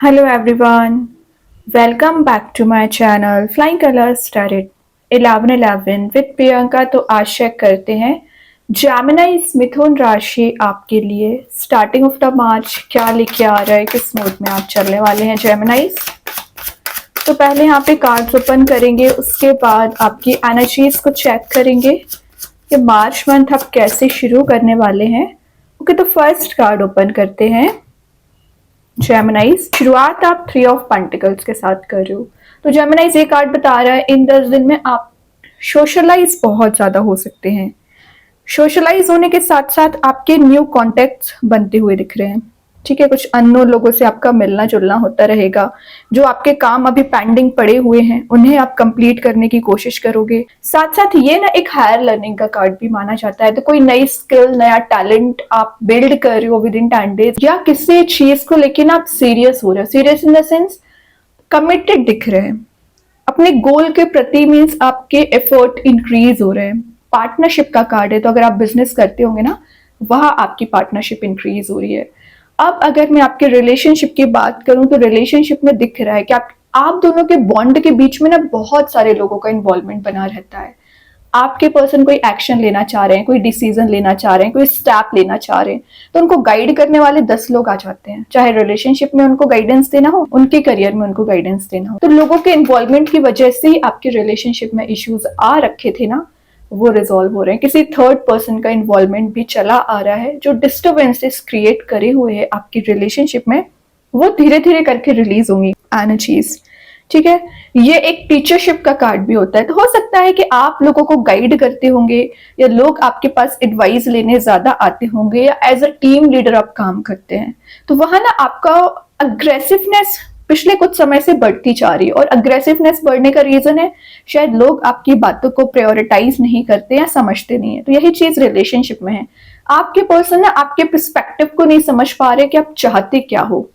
Hello everyone, welcome back to my channel Flying Colors Tarot 1111 with Priyanka. तो आज check करते हैं जेमिनी मिथुन राशि आपके लिए स्टार्टिंग ऑफ द मार्च क्या लेके आ रहा है, किस मूड में आप चलने वाले हैं जेमिनी। तो पहले यहाँ पे कार्ड्स ओपन करेंगे, उसके बाद आपकी एनर्जीज को चेक करेंगे कि मार्च मंथ आप कैसे शुरू करने वाले हैं। ओके, तो फर्स्ट कार्ड ओपन करते हैं जेमिनाइज। शुरुआत आप 3 ऑफ पेंटिकल्स के साथ कर रहे हो। तो जेमिनाइज ये कार्ड बता रहा है इन 10 दिन में आप सोशलाइज बहुत ज्यादा हो सकते हैं। सोशलाइज होने के साथ साथ आपके न्यू कॉन्टेक्ट्स बनते हुए दिख रहे हैं। ठीक है, कुछ अननोन लोगों से आपका मिलना जुलना होता रहेगा। जो आपके काम अभी पेंडिंग पड़े हुए हैं उन्हें आप कंप्लीट करने की कोशिश करोगे। साथ साथ ये ना एक हायर लर्निंग का कार्ड भी माना जाता है। तो कोई नई स्किल, नया टैलेंट आप बिल्ड कर रहे हो विद इन 10 डेज, या किसी चीज को लेकिन आप सीरियस हो रहे हो। Serious in the sense committed दिख रहे हैं अपने गोल के प्रति। मीन्स आपके एफर्ट इंक्रीज हो रहे हैं। पार्टनरशिप का कार्ड है, तो अगर आप बिजनेस करते होंगे ना, वहां आपकी पार्टनरशिप इंक्रीज हो रही है। अब अगर मैं आपके रिलेशनशिप की बात करूं तो रिलेशनशिप में दिख रहा है कि आप दोनों के बॉन्ड के बीच में ना बहुत सारे लोगों का इन्वॉल्वमेंट बना रहता है। आपके पर्सन कोई एक्शन लेना चाह रहे हैं, कोई डिसीजन लेना चाह रहे हैं, कोई स्टेप लेना चाह रहे हैं, तो उनको गाइड करने वाले 10 लोग आ जाते हैं। चाहे रिलेशनशिप में उनको गाइडेंस देना हो, उनके करियर में उनको गाइडेंस देना हो। तो लोगों के इन्वॉल्वमेंट की वजह से ही आपके रिलेशनशिप में इश्यूज आ रखे थे ना, वो रिजॉल्व हो रहे हैं। किसी थर्ड पर्सन का इन्वॉल्वमेंट भी चला आ रहा है जो डिस्टर्बेंसेस क्रिएट करे हुए हैं आपकी रिलेशनशिप में, वो धीरे धीरे करके रिलीज होंगी एनर्जीज। ठीक है, ये एक टीचरशिप का कार्ड भी होता है। तो हो सकता है कि आप लोगों को गाइड करते होंगे, या लोग आपके पास एडवाइस लेने ज्यादा आते होंगे, या एज अ टीम लीडर आप काम करते हैं। तो वहां ना आपका अग्रेसिवनेस पिछले कुछ समय से बढ़ती जा रही है। और अग्रेसिवनेस बढ़ने का रीजन है शायद लोग आपकी बातों को प्रायोरिटाइज नहीं करते या समझते नहीं है। तो यही चीज रिलेशनशिप में है। आपके पर्सन ना आपके पर्सपेक्टिव को नहीं समझ पा रहे कि आप चाहते क्या हो।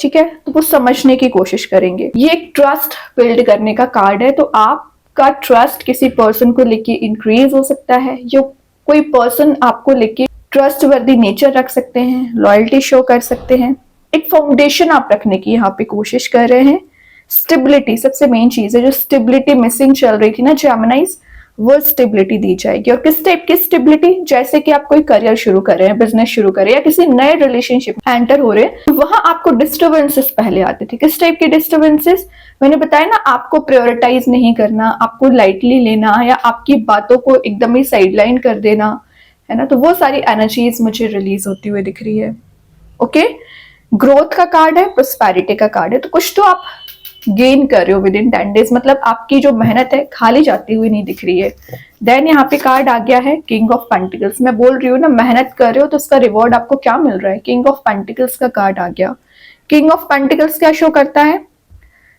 ठीक है, तो वो समझने की कोशिश करेंगे। ये एक ट्रस्ट बिल्ड करने का कार्ड है। तो आपका ट्रस्ट किसी पर्सन को लेके इंक्रीज हो सकता है, या कोई पर्सन आपको लेके ट्रस्ट वर्दी नेचर रख सकते हैं, लॉयल्टी शो कर सकते हैं। एक फाउंडेशन आप रखने की यहाँ पे कोशिश कर रहे हैं। स्टेबिलिटी सबसे मेन चीज है। जो स्टेबिलिटी मिसिंग चल रही थी ना जेमिनाइज, वो स्टेबिलिटी दी जाएगी। और किस टाइप की स्टेबिलिटी? जैसे कि आप कोई करियर शुरू कर रहे हैं, बिजनेस शुरू कर रहे हैं, या किसी नए रिलेशनशिप एंटर हो रहे हैं, तो वहां आपको डिस्टर्बेंसेस पहले आते थे। किस टाइप के डिस्टर्बेंसेस? मैंने बताया ना, आपको प्रायोरिटाइज नहीं करना, आपको लाइटली लेना, या आपकी बातों को एकदम ही साइडलाइन कर देना, है ना। तो वो सारी एनर्जीज मुझे रिलीज होती हुई दिख रही है। ओके, ग्रोथ का कार्ड है, प्रोस्पेरिटी का कार्ड है। तो कुछ तो आप गेन कर रहे हो विद इन 10 डेज, मतलब आपकी जो मेहनत है खाली जाती हुई नहीं दिख रही है। देन यहाँ पे कार्ड आ गया है किंग ऑफ पेंटिकल्स। मैं बोल रही हूँ ना, मेहनत कर रहे हो तो उसका रिवॉर्ड आपको क्या मिल रहा है। किंग ऑफ पेंटिकल्स का कार्ड आ गया। किंग ऑफ पेंटिकल्स क्या शो करता है?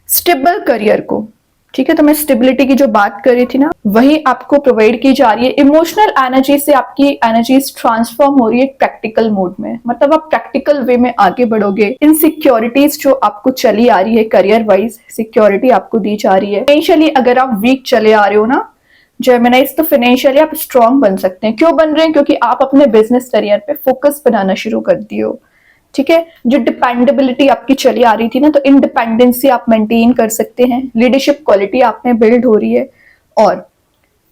स्टेबल करियर को। ठीक है, तो मैं स्टेबिलिटी की जो बात कर रही थी ना, वही आपको प्रोवाइड की जा रही है। इमोशनल एनर्जी से आपकी एनर्जीज ट्रांसफॉर्म हो रही है प्रैक्टिकल मोड में, मतलब आप प्रैक्टिकल वे में आगे बढ़ोगे। इनसिक्योरिटीज जो आपको चली आ रही है करियर वाइज, सिक्योरिटी आपको दी जा रही है। फाइनेंशियली अगर आप वीक चले आ रहे हो ना जेमिनाइज, तो फाइनेंशियली आप स्ट्रॉन्ग बन सकते हैं। क्यों बन रहे हैं? क्योंकि आप अपने बिजनेस करियर पे फोकस बनाना शुरू कर दिए हो। ठीक है, जो डिपेंडेबिलिटी आपकी चली आ रही थी ना, तो इंडिपेंडेंसी आप मेंटेन कर सकते हैं। लीडरशिप क्वालिटी आप में बिल्ड हो रही है। और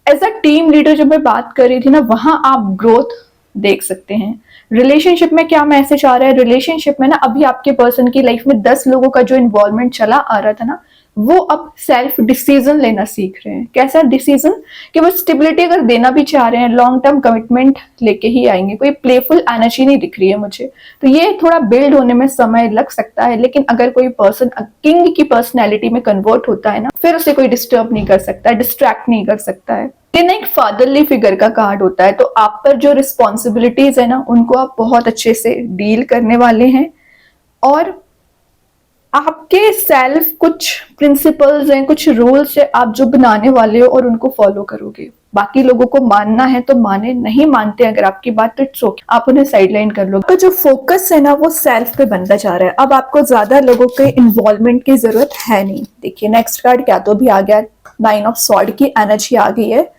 एज अ टीम लीडर जब मैं बात कर रही थी ना, वहां आप ग्रोथ देख सकते हैं। रिलेशनशिप में क्या मैसेज आ रहा है? रिलेशनशिप में ना अभी आपके पर्सन की लाइफ में 10 लोगों का जो इन्वॉल्वमेंट चला आ रहा था ना, वो अब सेल्फ डिसीजन लेना सीख रहे हैं। कैसा डिसीजन? कि वो स्टेबिलिटी अगर देना भी चाह रहे हैं, लॉन्ग टर्म कमिटमेंट लेके ही आएंगे। कोई प्लेफुल एनर्जी नहीं दिख रही है मुझे। तो ये थोड़ा बिल्ड होने में समय लग सकता है, लेकिन अगर कोई पर्सन किंग की पर्सनैलिटी में कन्वर्ट होता है ना, फिर उसे कोई डिस्टर्ब नहीं कर सकता है, डिस्ट्रैक्ट नहीं कर सकता है। लेकिन एक फादरली फिगर का कार्ड होता है। तो आप पर जो रिस्पॉन्सिबिलिटीज है ना, उनको आप बहुत अच्छे से डील करने वाले हैं। और आपके सेल्फ कुछ प्रिंसिपल्स हैं, कुछ रूल्स है आप जो बनाने वाले हो, और उनको फॉलो करोगे। बाकी लोगों को मानना है तो माने, नहीं मानते अगर आपकी बात, तो इट्स ओके, आप उन्हें साइडलाइन कर लो। आपका जो फोकस है ना, वो सेल्फ पे बनता जा रहा है। अब आपको ज्यादा लोगों के इन्वॉल्वमेंट की जरूरत है नहीं। देखिए नेक्स्ट कार्ड क्या तो भी आ गया, 9 ऑफ स्वॉर्ड की एनर्जी आ गई है।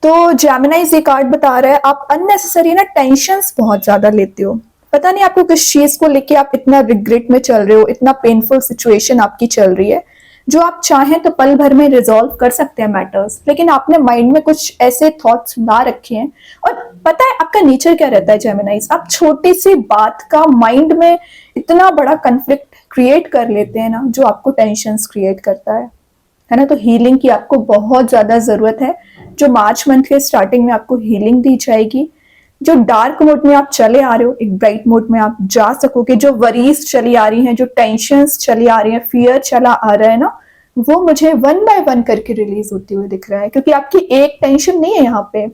तो जेमिनाइज ये कार्ड बता रहा है आप अननेसेसरी ना टेंशंस बहुत ज्यादा लेते हो। पता नहीं आपको किस चीज को लेके आप इतना रिग्रेट में चल रहे हो, इतना पेनफुल सिचुएशन आपकी चल रही है। जो आप चाहें तो पल भर में रिजॉल्व कर सकते हैं मैटर्स, लेकिन आपने माइंड में कुछ ऐसे थॉट्स ला रखे हैं। और पता है आपका नेचर क्या रहता है जेमिनाइज, आप छोटी सी बात का माइंड में इतना बड़ा कंफ्लिक्ट क्रिएट कर लेते हैं ना, जो आपको टेंशंस क्रिएट करता है ना। तो हीलिंग की आपको बहुत ज्यादा जरूरत है। जो मार्च मंथ के स्टार्टिंग में आपको हीलिंग दी जाएगी, जो डार्क मोड में आप चले आ रहे हो, एक ब्राइट मोड में आप जा सकोगे। जो वरीज चली आ रही हैं, जो टेंशंस चली आ रही हैं, फियर चला आ रहा है ना, वो मुझे वन बाय वन करके रिलीज होते हुए दिख रहा है। क्योंकि आपकी एक टेंशन नहीं है यहाँ पे,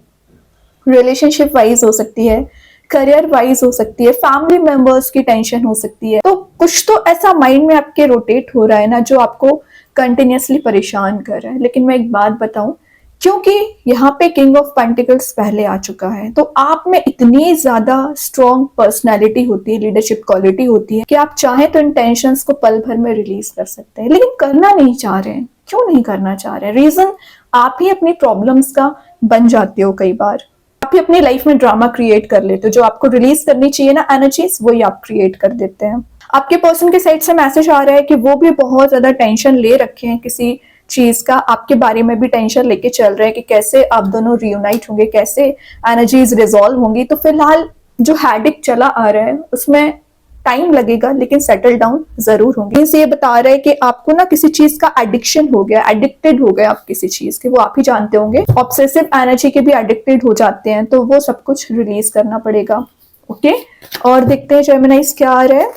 रिलेशनशिप वाइज हो सकती है, करियर वाइज हो सकती है, फैमिली मेंबर्स की टेंशन हो सकती है। तो कुछ तो ऐसा माइंड में आपके रोटेट हो रहा है ना, जो आपको कंटिन्यूअसली परेशान कर रहा है। लेकिन मैं एक बात बताऊं, क्योंकि यहाँ पे किंग ऑफ पेंटिकल्स पहले आ चुका है, तो आप में इतनी ज्यादा स्ट्रॉन्ग पर्सनैलिटी होती है, लीडरशिप क्वालिटी होती है कि आप चाहें तो इन टेंशंस को पल भर में रिलीज कर सकते हैं। लेकिन करना नहीं चाह रहे हैं। क्यों नहीं करना चाह रहे हैं? रीजन आप ही अपनी प्रॉब्लम्स का बन जाते हो। कई बार आप ही अपनी लाइफ में ड्रामा क्रिएट कर लेते हो। जो आपको रिलीज करनी चाहिए ना एनर्जीज, वही आप क्रिएट कर देते हैं। आपके पर्सन के साइड से मैसेज आ रहा है कि वो भी बहुत ज्यादा टेंशन ले रखे हैं किसी चीज का, आपके बारे में भी टेंशन लेके चल रहे हैं कि कैसे आप दोनों रियूनाइट होंगे, कैसे एनर्जीज रिजॉल्व होंगी। तो फिलहाल जो हैडिक चला आ रहा है उसमें टाइम लगेगा, लेकिन सेटल डाउन जरूर होंगे। इनसे ये बता रहा है कि आपको ना किसी चीज का एडिक्शन हो गया, एडिक्टेड हो गए आप किसी चीज के, वो आप ही जानते होंगे। ऑब्सेसिव एनर्जी के भी एडिक्टेड हो जाते हैं, तो वो सब कुछ रिलीज करना पड़ेगा। ओके, और देखते हैं जेमिनाइज क्या आ रहा है।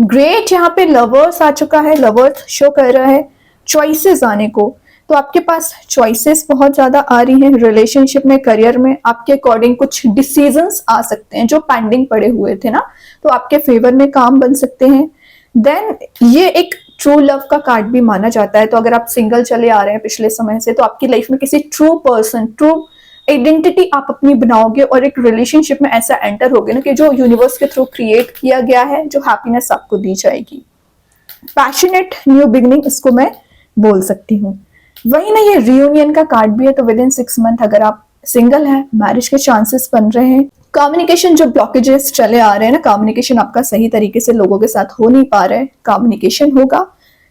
ग्रेट, यहाँ पे लवर्स आ चुका है, लवर्स शो कर रहा है चॉइसेस आने को। तो आपके पास चॉइसेस बहुत ज्यादा आ रही हैं रिलेशनशिप में, करियर में। आपके अकॉर्डिंग कुछ डिसीजंस आ सकते हैं जो पेंडिंग पड़े हुए थे ना, तो आपके फेवर में काम बन सकते हैं। देन ये एक ट्रू लव का कार्ड भी माना जाता है। तो अगर आप सिंगल चले आ रहे हैं पिछले समय से, तो आपकी लाइफ में किसी ट्रू पर्सन, ट्रू आइडेंटिटी आप अपनी बनाओगे और एक रिलेशनशिप में ऐसा एंटर होगे ना कि जो यूनिवर्स के थ्रू क्रिएट किया गया है, जो हैप्पीनेस आपको दी जाएगी। पैशनेट न्यू बिगनिंग इसको मैं बोल सकती हूँ। वही ना, ये रियूनियन का कार्ड भी है। तो विद इन 6 मंथ अगर आप सिंगल हैं, मैरिज के चांसेस बन रहे हैं। कम्युनिकेशन जो ब्लॉकेजेस चले आ रहे हैं ना, कम्युनिकेशन आपका सही तरीके से लोगों के साथ हो नहीं पा रहा है, कम्युनिकेशन होगा।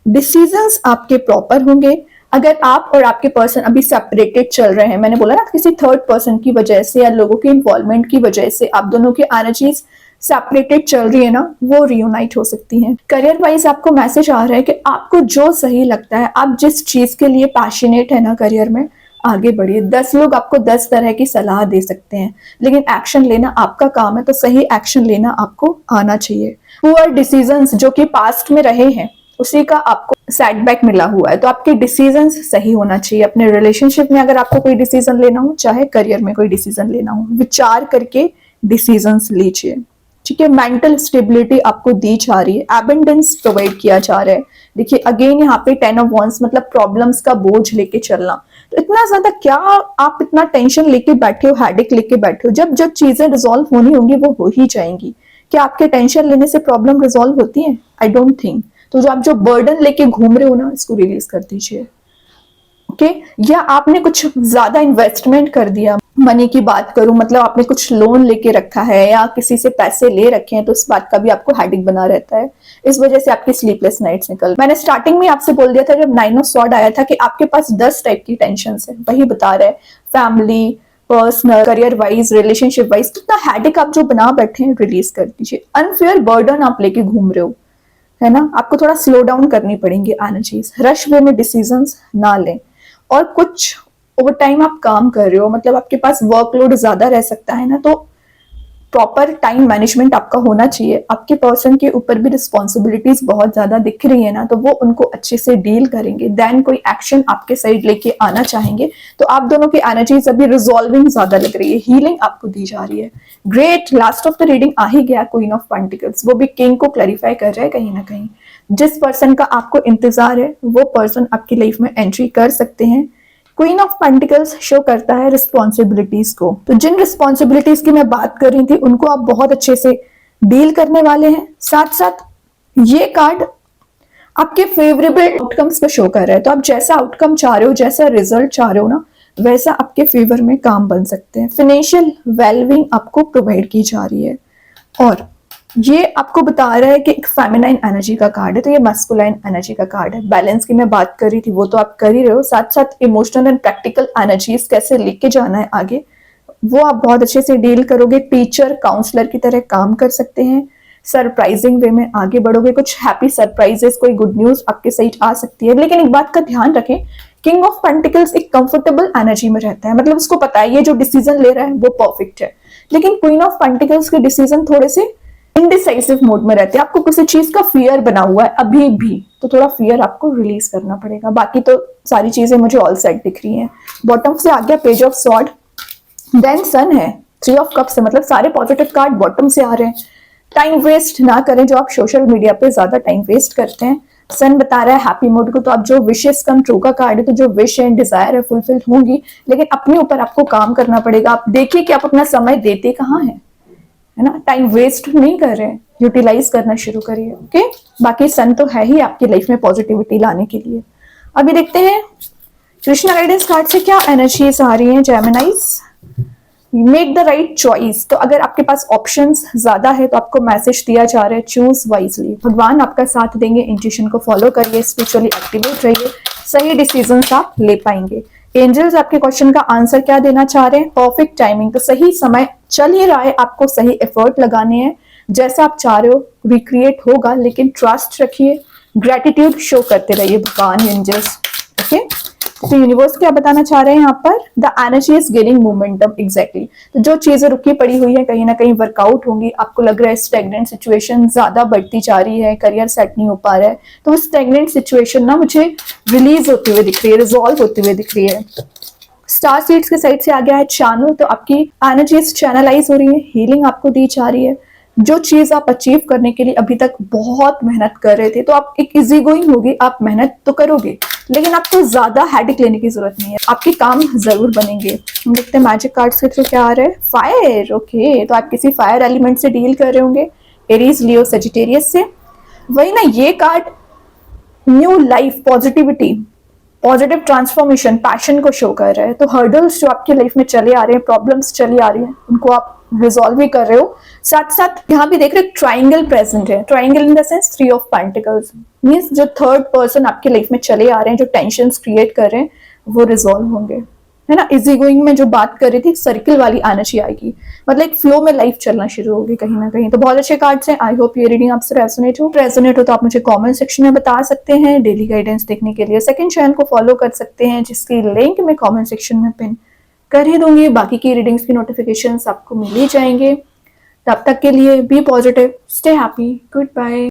डिसीजंस आपके प्रॉपर होंगे। अगर आप और आपके पर्सन अभी सेपरेटेड चल रहे हैं, मैंने बोला ना किसी थर्ड पर्सन की वजह से या लोगों के इन्वॉल्वमेंट की वजह से आप दोनों की एनर्जीज सेपरेटेड चल रही है ना, वो रियूनाइट हो सकती हैं। करियर वाइज आपको मैसेज आ रहा है कि आपको जो सही लगता है, आप जिस चीज के लिए पैशनेट है ना करियर में, आगे बढ़िए। 10 लोग आपको 10 तरह की सलाह दे सकते हैं, लेकिन एक्शन लेना आपका काम है। तो सही एक्शन लेना आपको आना चाहिए। पुअर डिसीजंस जो कि पास्ट में रहे हैं, उसी का आपको सेटबैक मिला हुआ है। तो आपके डिसीजंस सही होना चाहिए। अपने रिलेशनशिप में अगर आपको कोई डिसीजन लेना हो, चाहे करियर में कोई डिसीजन लेना हो, विचार करके डिसीजंस लीजिए। ठीक है, मेंटल स्टेबिलिटी आपको दी जा रही है, एबंडेंस प्रोवाइड किया जा रहा है। देखिए अगेन यहाँ पे 10 ऑफ वॉन्ड्स, मतलब प्रॉब्लम्स का बोझ लेके चलना। तो इतना ज्यादा क्या आप इतना टेंशन लेके बैठे हो, हेडेक लेके बैठे हो? जब जब चीजें रिजॉल्व होनी होंगी वो हो ही जाएंगी। क्या आपके टेंशन लेने से प्रॉब्लम रिजॉल्व होती है? I don't think. तो जो आप जो बर्डन लेके घूम रहे हो ना, इसको रिलीज कर दीजिए। ओके, या आपने कुछ ज्यादा इन्वेस्टमेंट कर दिया। मनी की बात करूं, मतलब आपने कुछ लोन लेके रखा है या किसी से पैसे ले रखे हैं, तो इस बात का भी आपको हेडेक बना रहता है। इस वजह से आपकी स्लीपलेस नाइट्स निकल। मैंने स्टार्टिंग में आपसे बोल दिया था जब 9 ऑफ स्वॉर्ड आया था कि आपके पास 10 टाइप की टेंशन है। वही बता रहे, family, personal, career wise, relationship wise. कितना हेडेक आप जो बना बैठे हैं, रिलीज कर दीजिए। अनफेयर बर्डन आप लेके घूम रहे हो, है ना। आपको थोड़ा स्लो डाउन करनी पड़ेंगी एनर्जीज। रश वे में डिसीजंस ना लें। और कुछ ओवर टाइम आप काम कर रहे हो, मतलब आपके पास वर्कलोड ज्यादा रह सकता है ना, तो प्रॉपर टाइम मैनेजमेंट आपका होना चाहिए। आपके पर्सन के ऊपर भी रिस्पॉन्सिबिलिटीज बहुत ज्यादा दिख रही है ना, तो वो उनको अच्छे से डील करेंगे। देन कोई एक्शन आपके साइड लेके आना चाहेंगे। तो आप दोनों की एनर्जीज अभी रिजॉल्विंग ज्यादा लग रही है, हीलिंग आपको दी जा रही है। Great, last of the reading आ ही गया, क्वीन ऑफ पेंटिकल्स। वो भी किंग को क्लैरिफाई कर रहा है कहीं ना कहीं। जिस पर्सन का आपको इंतजार है, वो पर्सन आपकी लाइफ में एंट्री कर सकते हैं। क्वीन ऑफ पेंटिकल्स शो करता है रिस्पॉन्सिबिलिटीज को। तो जिन रिस्पॉन्सिबिलिटीज की मैं बात कर रही थी, उनको आप बहुत अच्छे से डील करने वाले हैं। साथ साथ ये कार्ड आपके फेवरेबल आउटकम्स को शो कर रहा है। तो आप जैसा आउटकम चाह रहे हो, जैसा रिजल्ट चाह रहे हो ना, वैसा आपके फेवर में काम बन सकते हैं। फाइनेंशियल वेलबींग आपको प्रोवाइड की जा रही है। और ये आपको बता रहा है कि एक फेमिनाइन एनर्जी का कार्ड है, तो ये मस्कुलाइन एनर्जी का कार्ड है। बैलेंस की मैं बात कर रही थी, वो तो आप कर ही रहे हो, साथ साथ इमोशनल एंड प्रैक्टिकल एनर्जीज कैसे लेके जाना है आगे, वो आप बहुत अच्छे से डील करोगे। टीचर काउंसलर की तरह काम कर सकते हैं। सरप्राइजिंग वे में आगे बढ़ोगे, कुछ हैप्पी सरप्राइजेस, कोई गुड न्यूज आपके साइड आ सकती है। लेकिन एक बात का ध्यान रखें, किंग ऑफ पेंटिकल्स एक कंफर्टेबल एनर्जी में रहता है, मतलब उसको पता है ये जो डिसीजन ले रहा है वो परफेक्ट है। लेकिन क्वीन ऑफ पेंटिकल्स के डिसीजन थोड़े से इनडिसाइसिव मोड में रहते हैं। आपको किसी चीज का फियर बना हुआ है अभी भी, तो थोड़ा फियर आपको रिलीज करना पड़ेगा। बाकी तो सारी चीजें मुझे ऑल साइड दिख रही हैं। बॉटम से आ गया पेज ऑफ सॉर्ड, देन सन है, थ्री ऑफ कप्स है, मतलब सारे पॉजिटिव कार्ड बॉटम से आ रहे हैं। टाइम वेस्ट ना करें, जो आप सोशल मीडिया पे ज्यादा टाइम वेस्ट करते हैं। सन बता रहा है हैप्पी मूड को, तो आप जो विशेस कम ट्रू का कार्ड है, तो जो विश एंड डिजायर है फुलफिल होंगी, लेकिन अपने ऊपर आपको काम करना पड़ेगा। आप देखिए कि आप अपना समय देते कहाँ हैं, है ना, टाइम वेस्ट नहीं कर रहे हैं, यूटिलाइज करना शुरू करिए। ओके, बाकी सन तो है ही आपकी लाइफ में पॉजिटिविटी लाने के लिए। अभी देखते हैं कृष्णा गाइडेंस कार्ड से क्या एनर्जीज आ रही हैं जेमिनाइज। मेक द राइट चॉइस, तो अगर आपके पास ऑप्शंस ज्यादा है तो आपको मैसेज दिया जा रहा है चूज वाइजली। भगवान आपका साथ देंगे, इंट्यूशन को फॉलो करिए, स्पिरिचुअली एक्टिवेट रहिए, सही डिसीजंस आप ले पाएंगे। एंजल्स आपके क्वेश्चन का आंसर क्या देना चाह रहे हैं, परफेक्ट टाइमिंग, तो सही समय चल ही रहा है, आपको सही एफर्ट लगाने हैं, जैसा आप चाह रहे हो रिक्रिएट होगा, लेकिन ट्रस्ट रखिए, ग्रेटिट्यूड शो करते रहिए भगवान एंजल्स। ओके, तो यूनिवर्स क्या बताना चाह रहे हैं यहाँ पर, the energy is gaining momentum, exactly. तो जो चीजें रुकी पड़ी हुई है कहीं ना कहीं वर्कआउट होंगी। आपको लग रहा है स्टेगनेंट सिचुएशन ज्यादा बढ़ती जा रही है, करियर सेट नहीं हो पा रहा है, तो स्टेगनेंट सिचुएशन ना मुझे रिलीज होते हुए दिख रही है, रिजॉल्व होते हुए दिख रही है। स्टार सीड्स के साइड से आ गया है चानू, तो आपकी एनर्जीज चैनलाइज हो रही है, हीलिंग आपको दी जा रही है। जो चीज आप अचीव करने के लिए अभी तक बहुत मेहनत कर रहे थे, तो आप एक इजी गोइंग होगी, आप मेहनत तो करोगे, लेकिन आपको ज्यादा हेडेक लेने की जरूरत नहीं है, आपके काम जरूर बनेंगे। हम देखते हैं मैजिक कार्ड्स के थ्रू क्या आ रहा है। फायर, ओके, तो आप किसी फायर एलिमेंट से डील कर रहे होंगे, एरीज, लियो, सेजिटेरियस से। वही ना, ये card new life, positivity, positive transformation, passion को शो कर रहा है। तो हर्डल्स जो आपकी लाइफ में चले आ रहे हैं, प्रॉब्लम्स चली आ रही हैं, उनको आप रिजॉल्व भी कर रहे हो। साथ साथ यहाँ भी देख रहे हो ट्राइंगल प्रेजेंट है, triangle in the sense three of pentacles, means जो थर्ड पर्सन आपकी लाइफ में चले आ रहे हैं, जो टेंशंस क्रिएट कर रहे हैं, वो रिजॉल्व होंगे, है ना। इजी गोइंग में जो बात कर रही थी, सर्किल वाली एनर्जी आएगी, मतलब एक फ्लो में लाइफ चलना शुरू होगी कहीं ना कहीं। तो बहुत अच्छे कार्ड्स हैं, आई होप ये रीडिंग आपसे रेजोनेट हो तो आप मुझे कमेंट सेक्शन में बता सकते हैं। डेली गाइडेंस देखने के लिए सेकंड चैनल को फॉलो कर सकते हैं, जिसकी लिंक मैं कमेंट सेक्शन में पिन कर ही दूंगी। बाकी की रीडिंग्स की नोटिफिकेशंस आपको मिल ही जाएंगे। तब तक के लिए be positive, stay happy, good bye.